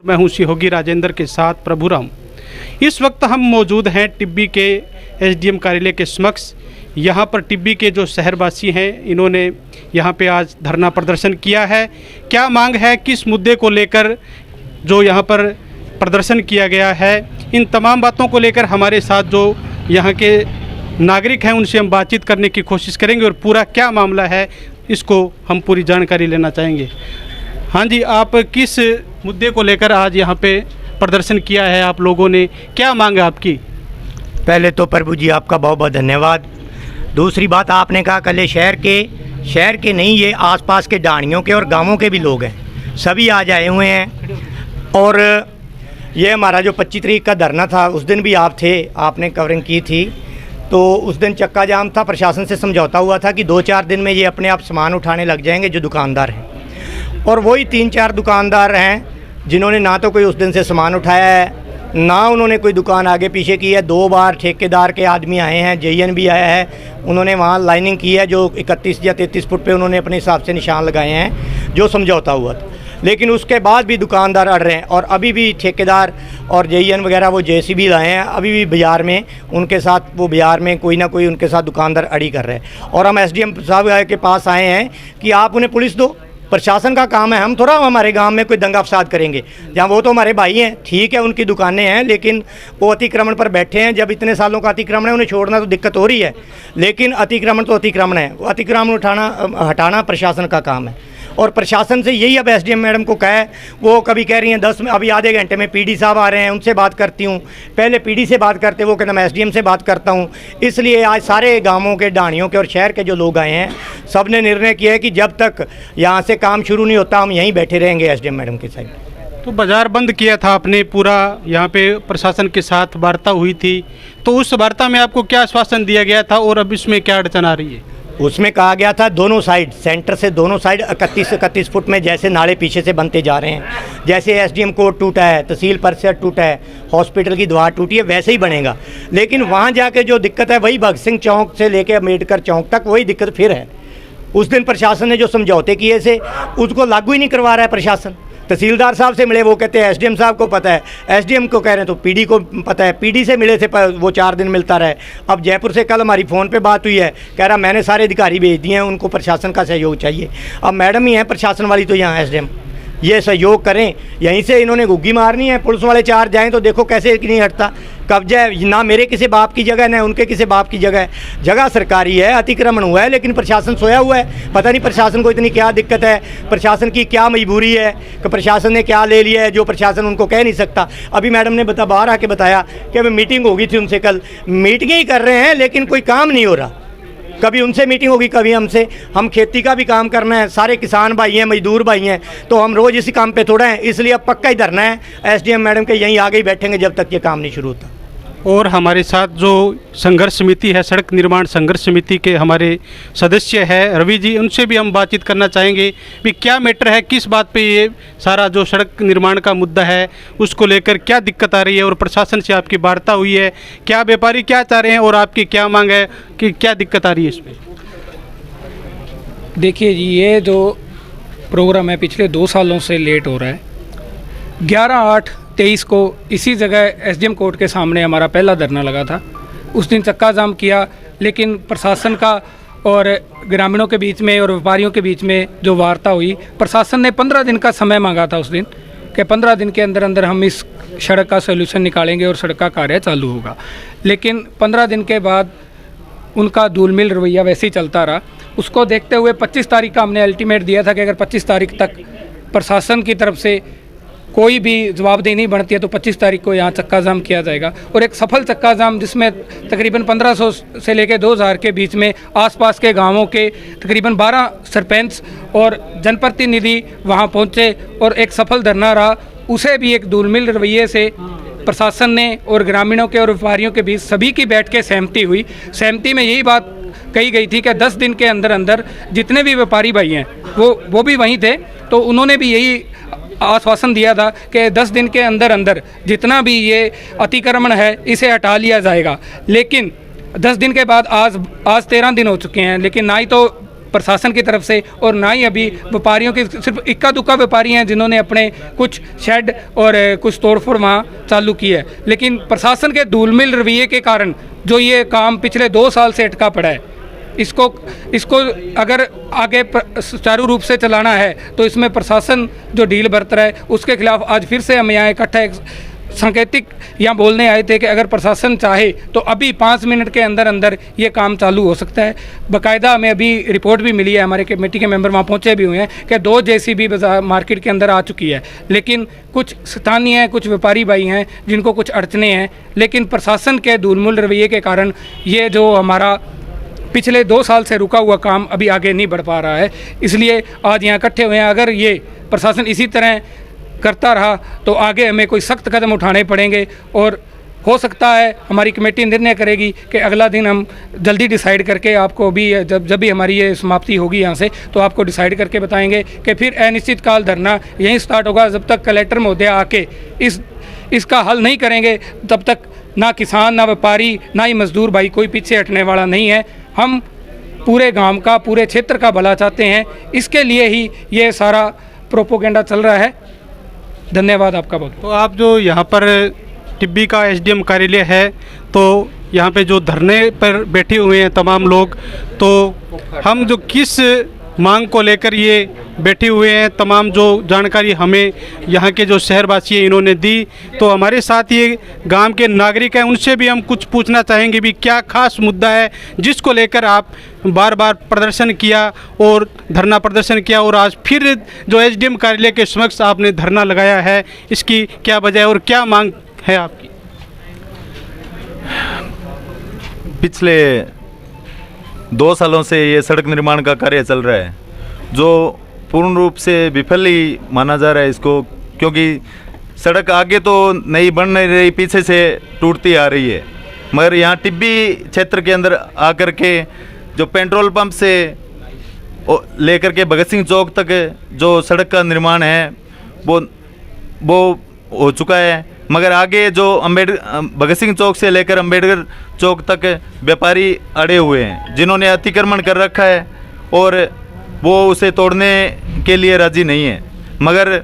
मैं हूं सिहोगी राजेंद्र के साथ प्रभुराम। इस वक्त हम मौजूद हैं टिब्बी के एसडीएम कार्यालय के समक्ष। यहाँ पर टिब्बी के जो शहरवासी हैं इन्होंने यहाँ पे आज धरना प्रदर्शन किया है। क्या मांग है, किस मुद्दे को लेकर जो यहाँ पर प्रदर्शन किया गया है, इन तमाम बातों को लेकर हमारे साथ जो यहाँ के नागरिक हैं उनसे हम बातचीत करने की कोशिश करेंगे और पूरा क्या मामला है इसको हम पूरी जानकारी लेना चाहेंगे। हाँ जी, आप किस मुद्दे को लेकर आज यहाँ पे प्रदर्शन किया है आप लोगों ने, क्या मांग है आपकी? पहले तो प्रभु जी आपका बहुत बहुत धन्यवाद। दूसरी बात, आपने कहा कल शहर के नहीं, ये आसपास के डाणियों के और गांवों के भी लोग हैं, सभी आज आए हुए हैं। और ये हमारा जो 25 तारीख का धरना था उस दिन भी आप थे, आपने कवरिंग की थी। तो उस दिन चक्का जाम था, प्रशासन से समझौता हुआ था कि 2-4 दिन में ये अपने आप सामान उठाने लग जाएंगे जो दुकानदार हैं। और वही 3-4 दुकानदार हैं जिन्होंने ना तो कोई उस दिन से सामान उठाया है, ना उन्होंने कोई दुकान आगे पीछे की है। 2 बार ठेकेदार के आदमी आए हैं, जेईएन भी आया है, उन्होंने वहाँ लाइनिंग की है जो 31 या 33 फुट पे उन्होंने अपने हिसाब से निशान लगाए हैं जो समझौता हुआ था। लेकिन उसके बाद भी दुकानदार अड़ रहे हैं और अभी भी ठेकेदार और जेईएन वगैरह वो जेसीबी लाए हैं, अभी भी बाज़ार में उनके साथ, वो बाज़ार में कोई ना कोई उनके साथ दुकानदार अड़ी कर रहे हैं। और हम एसडीएम साहब के पास आए हैं कि आप उन्हें पुलिस दो, प्रशासन का काम है। हम थोड़ा हमारे गांव में कोई दंगा फसाद करेंगे, जहाँ वो तो हमारे भाई हैं, ठीक है उनकी दुकानें हैं, लेकिन वो अतिक्रमण पर बैठे हैं। जब इतने सालों का अतिक्रमण है, उन्हें छोड़ना तो दिक्कत हो रही है, लेकिन अतिक्रमण तो अतिक्रमण है, वो अतिक्रमण हटाना प्रशासन का काम है। और प्रशासन से यही अब एसडीएम मैडम को कहा है, वो कभी कह रही हैं 10 में, अभी आधे घंटे में पीडी साहब आ रहे हैं, उनसे बात करती हूँ। पहले पीडी से बात करते, वो कहना मैं एसडीएम से बात करता हूँ। इसलिए आज सारे गांवों के, डाणियों के और शहर के जो लोग आए हैं, सब ने निर्णय किया है कि जब तक यहाँ से काम शुरू नहीं होता हम यहीं बैठे रहेंगे एसडीएम मैडम के साइड। तो बाज़ार बंद किया था आपने पूरा, यहाँ पे प्रशासन के साथ वार्ता हुई थी, तो उस वार्ता में आपको क्या आश्वासन दिया गया था और अब इसमें क्या अड़चन आ रही है? उसमें कहा गया था दोनों साइड, सेंटर से दोनों साइड 31 फुट में जैसे नाले पीछे से बनते जा रहे हैं, जैसे एसडीएम कोर्ट टूटा है, तहसील परिषद टूटा है, हॉस्पिटल की दीवार टूटी है, वैसे ही बनेगा। लेकिन वहाँ जाके जो दिक्कत है वही भगत सिंह चौक से लेकर अम्बेडकर चौक तक वही दिक्कत फिर है। उस दिन प्रशासन ने जो समझौते किए थे उसको लागू ही नहीं करवा रहा है प्रशासन। तहसीलदार साहब से मिले, वो कहते हैं एसडीएम साहब को पता है, एसडीएम को कह रहे हैं तो पीडी को पता है, पीडी से मिले थे वो 4 दिन मिलता रहे। अब जयपुर से कल हमारी फ़ोन पे बात हुई है, कह रहा मैंने सारे अधिकारी भेज दिए हैं, उनको प्रशासन का सहयोग चाहिए। अब मैडम ही हैं प्रशासन वाली, तो यहाँ एसडीएम ये सहयोग करें। यहीं से इन्होंने गुग्गी मारनी है, पुलिस वाले 4 जाएँ तो देखो कैसे नहीं हटता। कब्जा है, ना मेरे किसी बाप की जगह ना उनके किसी बाप की जगह है, जगह सरकारी है, अतिक्रमण हुआ है, लेकिन प्रशासन सोया हुआ है। पता नहीं प्रशासन को इतनी क्या दिक्कत है, प्रशासन की क्या मजबूरी है कि प्रशासन ने क्या ले लिया है जो प्रशासन उनको कह नहीं सकता। अभी मैडम ने बाहर आके बताया कि अभी मीटिंग होगी थी उनसे कल, मीटिंगें ही कर रहे हैं लेकिन कोई काम नहीं हो रहा। कभी उनसे मीटिंग होगी, कभी हमसे। हम खेती का भी काम करना है, सारे किसान भाई हैं, मजदूर भाई हैं, तो हम रोज़ इसी काम पे थोड़ा हैं। इसलिए अब पक्का ही धरना है एसडीएम मैडम के यहीं आगे ही बैठेंगे जब तक ये काम नहीं शुरू होता। और हमारे साथ जो संघर्ष समिति है, सड़क निर्माण संघर्ष समिति के हमारे सदस्य है रवि जी, उनसे भी हम बातचीत करना चाहेंगे कि क्या मैटर है, किस बात पे ये सारा जो सड़क निर्माण का मुद्दा है उसको लेकर क्या दिक्कत आ रही है और प्रशासन से आपकी वार्ता हुई है, क्या व्यापारी क्या चाह रहे हैं और आपकी क्या मांग है कि क्या दिक्कत आ रही है इसमें? देखिए जी, ये जो प्रोग्राम है पिछले 2 सालों से लेट हो रहा है। 11/8/23 को इसी जगह एसडीएम कोर्ट के सामने हमारा पहला धरना लगा था। उस दिन चक्का जाम किया, लेकिन प्रशासन का और ग्रामीणों के बीच में और व्यापारियों के बीच में जो वार्ता हुई, प्रशासन ने 15 दिन का समय मांगा था उस दिन कि 15 दिन के अंदर अंदर हम इस सड़क का सलूशन निकालेंगे और सड़क का कार्य चालू होगा। लेकिन 15 दिन के बाद उनका धूलमिल रवैया वैसे ही चलता रहा। उसको देखते हुए 25 तारीख का हमने अल्टीमेट दिया था कि अगर 25 तारीख तक प्रशासन की तरफ से कोई भी जवाबदेही नहीं बनती है तो 25 तारीख को यहाँ चक्का जाम किया जाएगा। और एक सफल चक्का जाम जिसमें तकरीबन 1500 से लेकर 2000 के बीच में आसपास के गांवों के तकरीबन 12 सरपंच और जनप्रतिनिधि वहाँ पहुँचे और एक सफल धरना रहा। उसे भी एक धूलमिल रवैये से प्रशासन ने और ग्रामीणों के और व्यापारियों के बीच सभी की बैठ के सहमति हुई। सहमति में यही बात कही गई थी कि 10 दिन के अंदर अंदर जितने भी व्यापारी भाई हैं वो भी वहीं थे, तो उन्होंने भी यही आश्वासन दिया था कि 10 दिन के अंदर अंदर जितना भी ये अतिक्रमण है इसे हटा लिया जाएगा। लेकिन 10 दिन के बाद आज 13 दिन हो चुके हैं, लेकिन ना ही तो प्रशासन की तरफ से, और ना ही अभी व्यापारियों के, सिर्फ इक्का दुक्का व्यापारी हैं जिन्होंने अपने कुछ शेड और कुछ तोड़फोड़ वहाँ चालू की है। लेकिन प्रशासन के धूलमिल रवैये के कारण जो ये काम पिछले 2 साल से अटका पड़ा है, इसको अगर आगे सुचारू रूप से चलाना है तो इसमें प्रशासन जो ढील बरत रहा है उसके खिलाफ आज फिर से हम यहाँ इकट्ठा एक सांकेतिक यहाँ बोलने आए थे कि अगर प्रशासन चाहे तो अभी 5 मिनट के अंदर अंदर ये काम चालू हो सकता है। बाकायदा हमें अभी रिपोर्ट भी मिली है, हमारे कमेटी के मेंबर वहाँ पहुँचे भी हुए हैं कि 2 JCB बाजार मार्केट के अंदर आ चुकी है, लेकिन कुछ स्थानीय हैं, कुछ व्यापारी भाई हैं जिनको कुछ अड़चने हैं, लेकिन प्रशासन के धूलमुल रवैये के कारण ये जो हमारा पिछले 2 साल से रुका हुआ काम अभी आगे नहीं बढ़ पा रहा है। इसलिए आज यहाँ इकट्ठे हुए हैं। अगर ये प्रशासन इसी तरह करता रहा तो आगे हमें कोई सख्त कदम उठाने पड़ेंगे, और हो सकता है हमारी कमेटी निर्णय करेगी कि अगला दिन हम जल्दी डिसाइड करके आपको भी जब भी हमारी ये समाप्ति होगी यहाँ से तो आपको डिसाइड करके बताएंगे कि फिर अनिश्चितकाल धरना यहीं स्टार्ट होगा। जब तक कलेक्टर महोदय आके इसका हल नहीं करेंगे तब तक ना किसान, ना व्यापारी, ना ही मजदूर भाई कोई पीछे हटने वाला नहीं है। हम पूरे गांव का, पूरे क्षेत्र का भला चाहते हैं, इसके लिए ही ये सारा प्रोपोगेंडा चल रहा है। धन्यवाद आपका बहुत। तो आप जो यहाँ पर टिब्बी का SDM कार्यालय है, तो यहाँ पे जो धरने पर बैठे हुए हैं तमाम लोग, तो हम जो किस मांग को लेकर ये बैठे हुए हैं, तमाम जो जानकारी हमें यहाँ के जो शहरवासी हैं इन्होंने दी, तो हमारे साथ ये गांव के नागरिक हैं, उनसे भी हम कुछ पूछना चाहेंगे भी क्या खास मुद्दा है जिसको लेकर आप बार बार प्रदर्शन किया और धरना प्रदर्शन किया और आज फिर जो SDM कार्यालय के समक्ष आपने धरना लगाया है, इसकी क्या वजह है और क्या मांग है आपकी? पिछले 2 सालों से ये सड़क निर्माण का कार्य चल रहा है, जो पूर्ण रूप से विफल ही माना जा रहा है इसको, क्योंकि सड़क आगे तो नहीं बन नहीं रही, पीछे से टूटती आ रही है। मगर यहाँ टिब्बी क्षेत्र के अंदर आकर के जो पेट्रोल पंप से लेकर के भगत सिंह चौक तक जो सड़क का निर्माण है वो हो चुका है, मगर आगे जो भगत सिंह चौक से लेकर अंबेडकर चौक तक व्यापारी अड़े हुए हैं जिन्होंने अतिक्रमण कर रखा है और वो उसे तोड़ने के लिए राजी नहीं है। मगर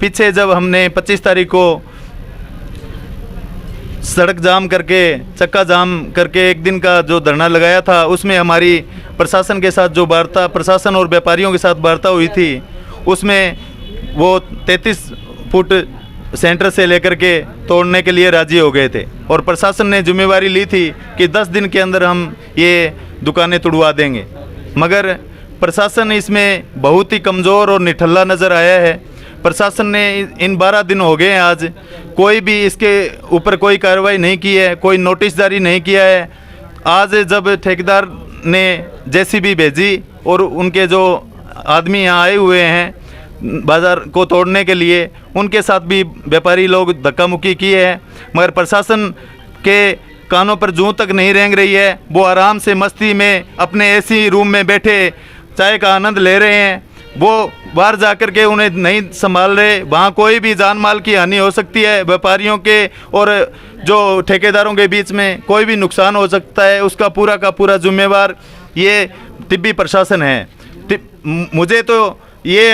पीछे जब हमने 25 तारीख को सड़क जाम करके, चक्का जाम करके एक दिन का जो धरना लगाया था, उसमें हमारी प्रशासन के साथ जो वार्ता, प्रशासन और व्यापारियों के साथ वार्ता हुई थी, उसमें वो 33 फुट सेंटर से लेकर के तोड़ने के लिए राजी हो गए थे और प्रशासन ने जिम्मेवारी ली थी कि 10 दिन के अंदर हम ये दुकानें तुड़वा देंगे। मगर प्रशासन इसमें बहुत ही कमज़ोर और निठल्ला नज़र आया है। प्रशासन ने इन 12 दिन हो गए हैं, आज कोई भी इसके ऊपर कोई कार्रवाई नहीं की है, कोई नोटिस जारी नहीं किया है। आज जब ठेकेदार ने JCB भेजी और उनके जो आदमी यहाँ आए हुए हैं बाज़ार को तोड़ने के लिए, उनके साथ भी व्यापारी लोग धक्का मुक्की किए हैं, मगर प्रशासन के कानों पर जूं तक नहीं रेंग रही है। वो आराम से मस्ती में अपने AC रूम में बैठे चाय का आनंद ले रहे हैं, वो बाहर जाकर के उन्हें नहीं संभाल रहे। वहाँ कोई भी जान माल की हानि हो सकती है, व्यापारियों के और जो ठेकेदारों के बीच में कोई भी नुकसान हो सकता है, उसका पूरा का पूरा जिम्मेवार ये टिब्बी प्रशासन है। मुझे तो ये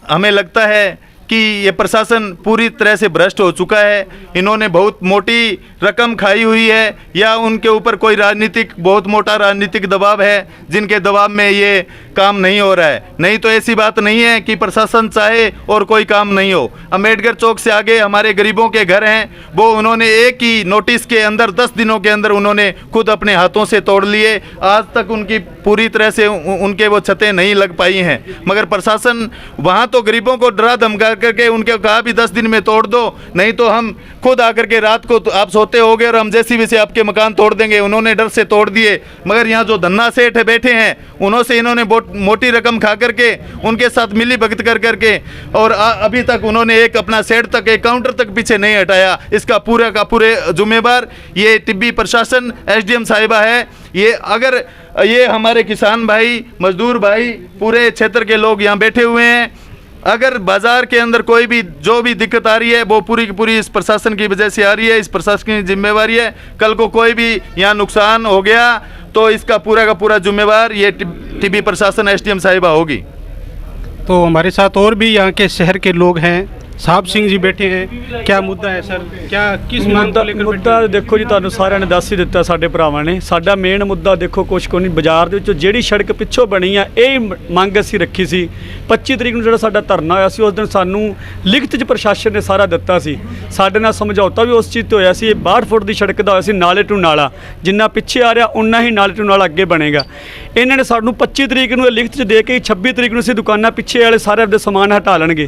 हमें लगता है कि ये प्रशासन पूरी तरह से भ्रष्ट हो चुका है। इन्होंने बहुत मोटी रकम खाई हुई है या उनके ऊपर कोई बहुत मोटा राजनीतिक दबाव है जिनके दबाव में ये काम नहीं हो रहा है। नहीं तो ऐसी बात नहीं है कि प्रशासन चाहे और कोई काम नहीं हो। अंबेडकर चौक से आगे हमारे गरीबों के घर हैं, वो उन्होंने एक ही नोटिस के अंदर 10 दिनों के अंदर उन्होंने खुद अपने हाथों से तोड़ लिए। आज तक उनकी पूरी तरह से उनके वो छतें नहीं लग पाई हैं, मगर प्रशासन वहाँ तो गरीबों को डरा धमका करके उनके कहा भी 10 दिन में तोड़ दो, नहीं तो हम खुद आकर के रात को आप सोते होगे और हम JCB से आपके मकान तोड़ देंगे। उन्होंने डर से तोड़ दिए। मगर यहाँ जो धन्ना सेठ बैठे हैं, उन्होंने इन्होंने मोटी रकम खा करके उनके साथ मिली भगत कर करके और अभी तक उन्होंने एक अपना सेठ तक, एक काउंटर तक पीछे नहीं हटाया। इसका पूरा का पूरे जिम्मेवार ये टिब्बी प्रशासन SDM साहिबा है। ये अगर ये हमारे किसान भाई, मजदूर भाई, पूरे क्षेत्र के लोग यहाँ बैठे हुए हैं, अगर बाज़ार के अंदर कोई भी जो भी दिक्कत आ रही है वो पूरी की पूरी इस प्रशासन की वजह से आ रही है, इस प्रशासन की जिम्मेवारी है। कल को कोई भी यहाँ नुकसान हो गया तो इसका पूरा का पूरा जिम्मेवार ये टिब्बी प्रशासन एसडीएम साहिबा होगी। तो हमारे साथ और भी यहाँ के शहर के लोग हैं। साहब सिंह जी बैठे हैं। क्या मुद्दा है सर, क्या किस मांग को लेकर ਮੁੱਦਾ ਦੇਖੋ ਜੀ, ਤੁਹਾਨੂੰ ਸਾਰਿਆਂ ਨੇ ਦੱਸ ਹੀ ਦਿੱਤਾ ਸਾਡੇ ਭਰਾਵਾਂ ਨੇ। ਸਾਡਾ ਮੇਨ ਮੁੱਦਾ ਦੇਖੋ ਕੁਛ ਕੋ ਨਹੀਂ, ਬਾਜ਼ਾਰ ਦੇ ਵਿੱਚੋਂ ਜਿਹੜੀ ਸੜਕ ਪਿੱਛੋਂ ਬਣੀ ਆ ਇਹ ਮੰਗ ਅਸੀਂ ਰੱਖੀ ਸੀ। 25 ਤਰੀਕ ਨੂੰ ਜਿਹੜਾ ਸਾਡਾ ਧਰਨਾ ਹੋਇਆ ਸੀ ਉਸ ਦਿਨ ਸਾਨੂੰ ਲਿਖਤ 'ਚ ਪ੍ਰਸ਼ਾਸਨ ਨੇ ਸਾਰਾ ਦਿੱਤਾ ਸੀ। ਸਾਡੇ ਨਾਲ ਸਮਝੌਤਾ ਵੀ ਉਸ ਚੀਜ਼ ਤੇ ਹੋਇਆ ਸੀ। ਇਹ 62 ਫੁੱਟ ਦੀ ਸੜਕ ਦਾ ਹੋਇਆ ਸੀ, ਨਾਲੇ ਟੂ ਨਾਲਾ, ਜਿੰਨਾ ਪਿੱਛੇ ਆ ਰਿਹਾ ਉਨਾ ਹੀ ਨਾਲੇ ਟੂ ਨਾਲਾ ਅੱਗੇ ਬਣੇਗਾ। ਇਹਨਾਂ ਨੇ ਸਾਨੂੰ 25 ਤਰੀਕ ਨੂੰ ਇਹ ਲਿਖਤ 'ਚ ਦੇ ਕੇ 26 ਤਰੀਕ ਨੂੰ ਅਸੀਂ ਦੁਕਾਨਾਂ ਪਿੱਛੇ ਵਾਲੇ ਸਾਰੇ ਆਪਦੇ ਸਮਾਨ ਹਟਾ ਲੈਣਗੇ।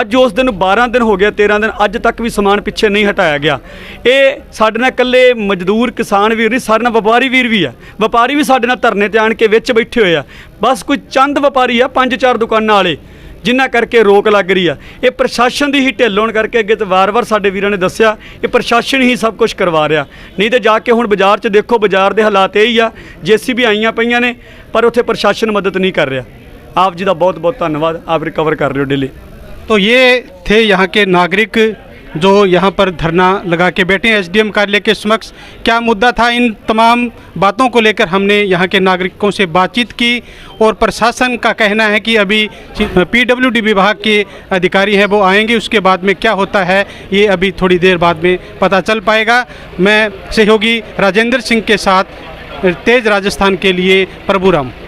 ਅੱਜ ਉਸ ਦਿਨ 12 ਦਿਨ ਹੋ ਗਿਆ, 13 ਦਿਨ, ਅੱਜ ਤੱਕ ਵੀ ਸਮਾਨ ਪਿੱਛੇ ਨਹੀਂ ਹਟਾਇਆ ਗਿਆ। ਇਹ ਸਾਡੇ ਨਾਲ ਇਕੱਲੇ ਮਜ਼ਦੂਰ ਕਿਸਾਨ ਵੀਰ ਨਹੀਂ, ਸਾਡੇ ਨਾਲ ਵਪਾਰੀ ਵੀਰ ਵੀ ਆ। ਵਪਾਰੀ ਵੀ ਸਾਡੇ ਨਾਲ ਧਰਨੇ ਤੇ ਆਣ ਕੇ ਵਿੱਚ ਬੈਠੇ ਹੋਏ ਆ। ਬਸ ਕੋਈ ਚੰਦ ਵਪਾਰੀ ਆ 5-4 ਦੁਕਾਨਾਂ ਵਾਲੇ ਜਿਨ੍ਹਾਂ ਕਰਕੇ ਰੋਕ ਲੱਗ ਰਹੀ ਆ। ਇਹ ਪ੍ਰਸ਼ਾਸਨ ਦੀ ਹੀ ਢਿੱਲ ਹੋਣ ਕਰਕੇ ਅੱਗੇ ਤੇ ਵਾਰ-ਵਾਰ ਸਾਡੇ ਵੀਰਾਂ ਨੇ ਦੱਸਿਆ ਇਹ ਪ੍ਰਸ਼ਾਸਨ ਹੀ ਸਭ ਕੁਝ ਕਰਵਾ ਰਿਹਾ। ਨਹੀਂ ਤੇ ਜਾ ਕੇ ਹੁਣ ਬਾਜ਼ਾਰ 'ਚ ਦੇਖੋ, ਬਾਜ਼ਾਰ ਦੇ ਹਾਲਾਤ ਇਹ ਹੀ ਆ। JCB ਆਈਆਂ ਪਈਆਂ ਨੇ ਪਰ ਉੱਥੇ ਪ੍ਰਸ਼ਾਸਨ ਮਦਦ ਨਹੀਂ ਕਰ ਰਿਹਾ। ਆਪ ਜੀ ਦਾ ਬਹੁਤ ਬਹੁਤ ਧੰਨਵਾਦ, ਆਪ ਰਿਕਵਰ ਕਰ ਰਹੇ ਹੋ डेली। तो ये थे यहाँ के नागरिक जो यहाँ पर धरना लगा के बैठे हैं एसडीएम कार्यालय के समक्ष। क्या मुद्दा था, इन तमाम बातों को लेकर हमने यहाँ के नागरिकों से बातचीत की और प्रशासन का कहना है कि अभी PWD विभाग के अधिकारी हैं वो आएंगे, उसके बाद में क्या होता है ये अभी थोड़ी देर बाद में पता चल पाएगा। मैं सहयोगी राजेंद्र सिंह के साथ तेज राजस्थान के लिए प्रभुराम।